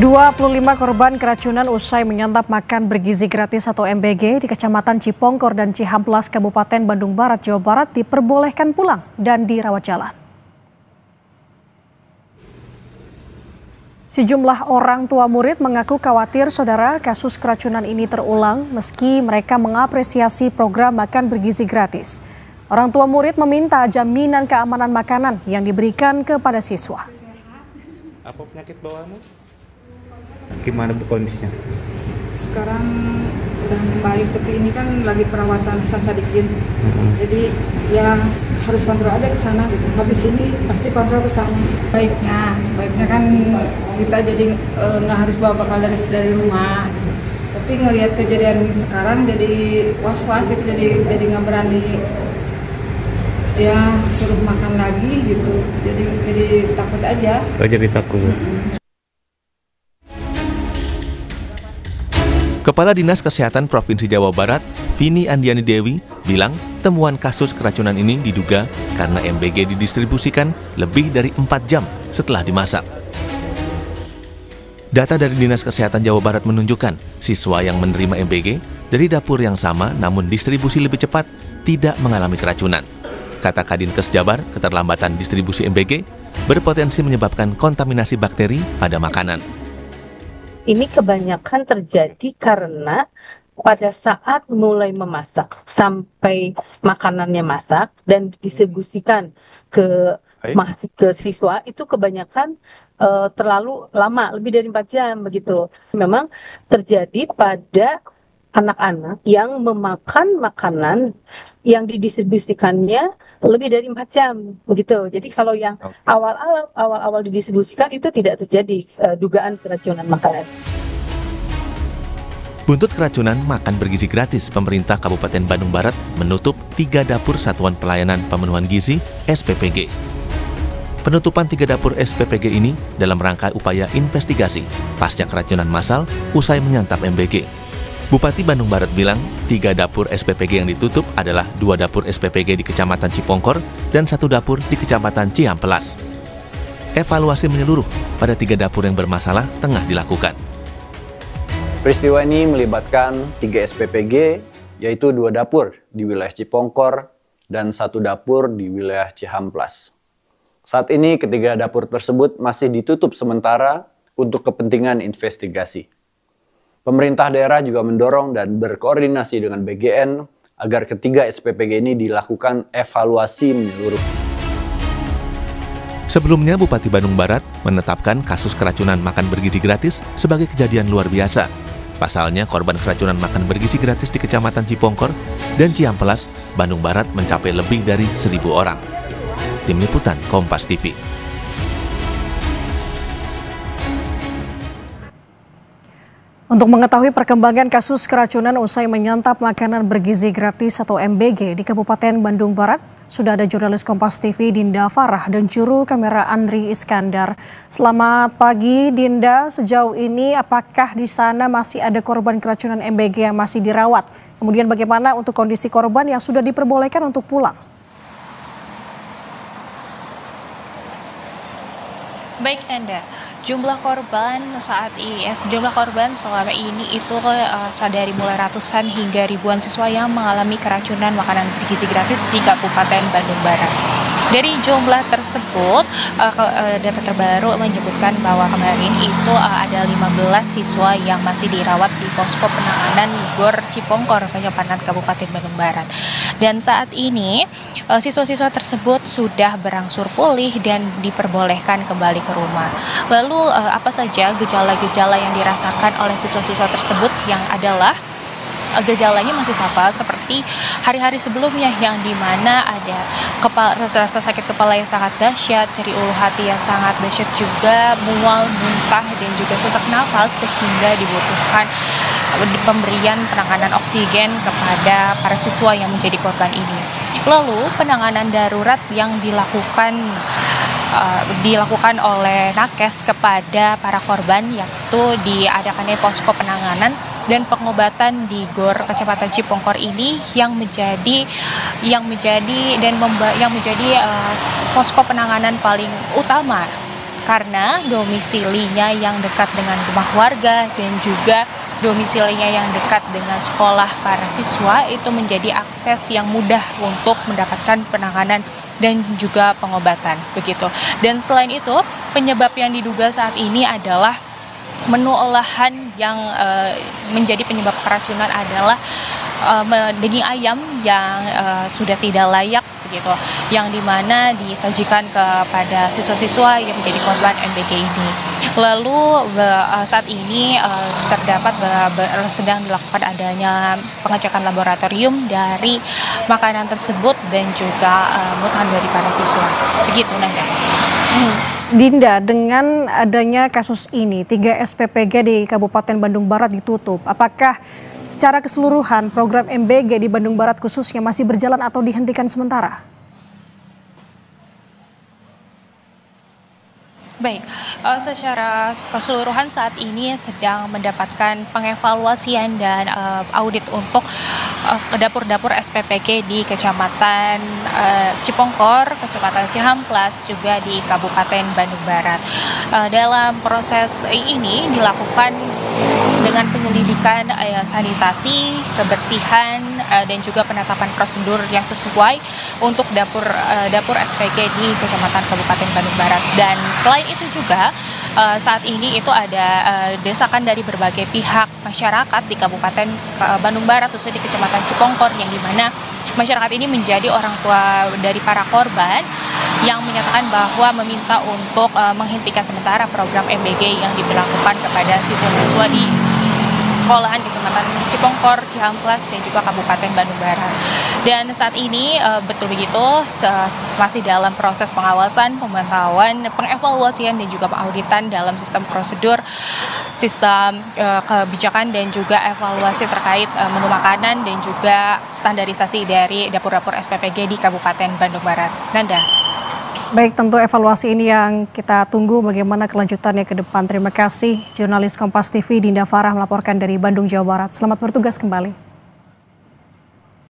25 korban keracunan usai menyantap makan bergizi gratis atau MBG di Kecamatan Cipongkor dan Cihamplas, Kabupaten Bandung Barat, Jawa Barat diperbolehkan pulang dan dirawat jalan. Sejumlah orang tua murid mengaku khawatir saudara kasus keracunan ini terulang meski mereka mengapresiasi program makan bergizi gratis. Orang tua murid meminta jaminan keamanan makanan yang diberikan kepada siswa. Apa penyakit bawamu? Gimana bu kondisinya? Sekarang udah membaik, tapi ini kan lagi perawatan Hasan Sadikin. Jadi ya harus kontrol aja ke sana gitu. Habis ini pasti kontrol ke sana. Baiknya kan kita jadi nggak harus bawa bekal dari rumah. Tapi ngelihat kejadian sekarang jadi was-was itu, jadi nggak berani ya suruh makan lagi gitu. Jadi takut aja. Oh, jadi takut. Kepala Dinas Kesehatan Provinsi Jawa Barat, Vini Andiani Dewi, bilang temuan kasus keracunan ini diduga karena MBG didistribusikan lebih dari 4 jam setelah dimasak. Data dari Dinas Kesehatan Jawa Barat menunjukkan siswa yang menerima MBG dari dapur yang sama namun distribusi lebih cepat tidak mengalami keracunan. Kata Kadinkes Jabar, keterlambatan distribusi MBG berpotensi menyebabkan kontaminasi bakteri pada makanan. Ini kebanyakan terjadi karena pada saat mulai memasak sampai makanannya masak dan didistribusikan ke siswa itu kebanyakan terlalu lama, lebih dari 4 jam begitu. Memang terjadi pada anak-anak yang memakan makanan yang didistribusikannya lebih dari 4 jam begitu. Jadi kalau yang awal-awal didistribusikan itu tidak terjadi dugaan keracunan makanan. Buntut keracunan makan bergizi gratis, pemerintah Kabupaten Bandung Barat menutup 3 dapur Satuan Pelayanan Pemenuhan Gizi (SPPG). Penutupan 3 dapur SPPG ini dalam rangka upaya investigasi pasca keracunan massal usai menyantap MBG. Bupati Bandung Barat bilang 3 dapur SPPG yang ditutup adalah 2 dapur SPPG di Kecamatan Cipongkor dan 1 dapur di Kecamatan Cihamplas. Evaluasi menyeluruh pada 3 dapur yang bermasalah tengah dilakukan. Peristiwa ini melibatkan 3 SPPG, yaitu 2 dapur di wilayah Cipongkor dan 1 dapur di wilayah Cihamplas. Saat ini ketiga dapur tersebut masih ditutup sementara untuk kepentingan investigasi. Pemerintah daerah juga mendorong dan berkoordinasi dengan BGN agar ketiga SPPG ini dilakukan evaluasi menyeluruh. Sebelumnya, Bupati Bandung Barat menetapkan kasus keracunan makan bergizi gratis sebagai kejadian luar biasa. Pasalnya, korban keracunan makan bergizi gratis di Kecamatan Cipongkor dan Cihamplas, Bandung Barat mencapai lebih dari 1.000 orang. Tim Liputan Kompas TV. Untuk mengetahui perkembangan kasus keracunan usai menyantap makanan bergizi gratis atau MBG di Kabupaten Bandung Barat, sudah ada jurnalis Kompas TV Dinda Farah dan juru kamera Andri Iskandar. Selamat pagi Dinda, sejauh ini apakah di sana masih ada korban keracunan MBG yang masih dirawat? Kemudian bagaimana untuk kondisi korban yang sudah diperbolehkan untuk pulang? Baik Anda, jumlah korban selama ini itu dari mulai ratusan hingga ribuan siswa yang mengalami keracunan makanan bergizi gratis di Kabupaten Bandung Barat. Dari jumlah tersebut, data terbaru menyebutkan bahwa kemarin itu ada 15 siswa yang masih dirawat di posko penanganan GOR Cipongkor, Penyepanan Kabupaten Bandung Barat. Dan saat ini, siswa-siswa tersebut sudah berangsur pulih dan diperbolehkan kembali ke rumah. Lalu, apa saja gejala-gejala yang dirasakan oleh siswa-siswa tersebut yang adalah gejalanya masih sama seperti hari-hari sebelumnya yang dimana ada rasa sakit kepala yang sangat dahsyat, nyeri ulu hati yang sangat dahsyat juga, mual, muntah dan juga sesak nafas sehingga dibutuhkan pemberian penanganan oksigen kepada para siswa yang menjadi korban ini. Lalu penanganan darurat yang dilakukan oleh Nakes kepada para korban yaitu diadakannya posko penanganan dan pengobatan di GOR Kecamatan Cipongkor ini yang menjadi posko penanganan paling utama karena domisilinya yang dekat dengan rumah warga dan juga domisilinya yang dekat dengan sekolah para siswa itu menjadi akses yang mudah untuk mendapatkan penanganan dan juga pengobatan begitu. Dan selain itu, penyebab yang diduga saat ini adalah menu olahan yang menjadi penyebab keracunan adalah daging ayam yang sudah tidak layak begitu, yang dimana disajikan kepada siswa-siswa yang menjadi korban MBG ini. Lalu saat ini terdapat sedang dilakukan adanya pengecekan laboratorium dari makanan tersebut dan juga mutan dari para siswa. Begitu, Nanda. Dinda, dengan adanya kasus ini, 3 SPPG di Kabupaten Bandung Barat ditutup. Apakah secara keseluruhan program MBG di Bandung Barat khususnya masih berjalan atau dihentikan sementara? Baik, secara keseluruhan saat ini sedang mendapatkan pengevaluasian dan audit untuk dapur-dapur SPPG di Kecamatan Cipongkor, Kecamatan Cihamplas, juga di Kabupaten Bandung Barat. Dalam proses ini dilakukan dengan penyelidikan sanitasi, kebersihan, dan juga penetapan prosedur yang sesuai untuk dapur SPG di Kecamatan Kabupaten Bandung Barat. Dan selain itu juga saat ini itu ada desakan dari berbagai pihak masyarakat di Kabupaten Bandung Barat, khususnya di Kecamatan Cipongkor, yang dimana masyarakat ini menjadi orang tua dari para korban yang menyatakan bahwa meminta untuk menghentikan sementara program MBG yang diberlakukan kepada siswa-siswa di sekolahan Kecamatan Cipongkor, Cihamplas, dan juga Kabupaten Bandung Barat. Dan saat ini betul begitu masih dalam proses pengawasan, pemantauan, pengevaluasian, dan juga pengauditan dalam sistem prosedur, sistem kebijakan, dan juga evaluasi terkait menu makanan dan juga standarisasi dari dapur-dapur SPPG di Kabupaten Bandung Barat. Nanda. Baik, tentu evaluasi ini yang kita tunggu bagaimana kelanjutannya ke depan. Terima kasih jurnalis Kompas TV Dinda Farah melaporkan dari Bandung, Jawa Barat. Selamat bertugas kembali.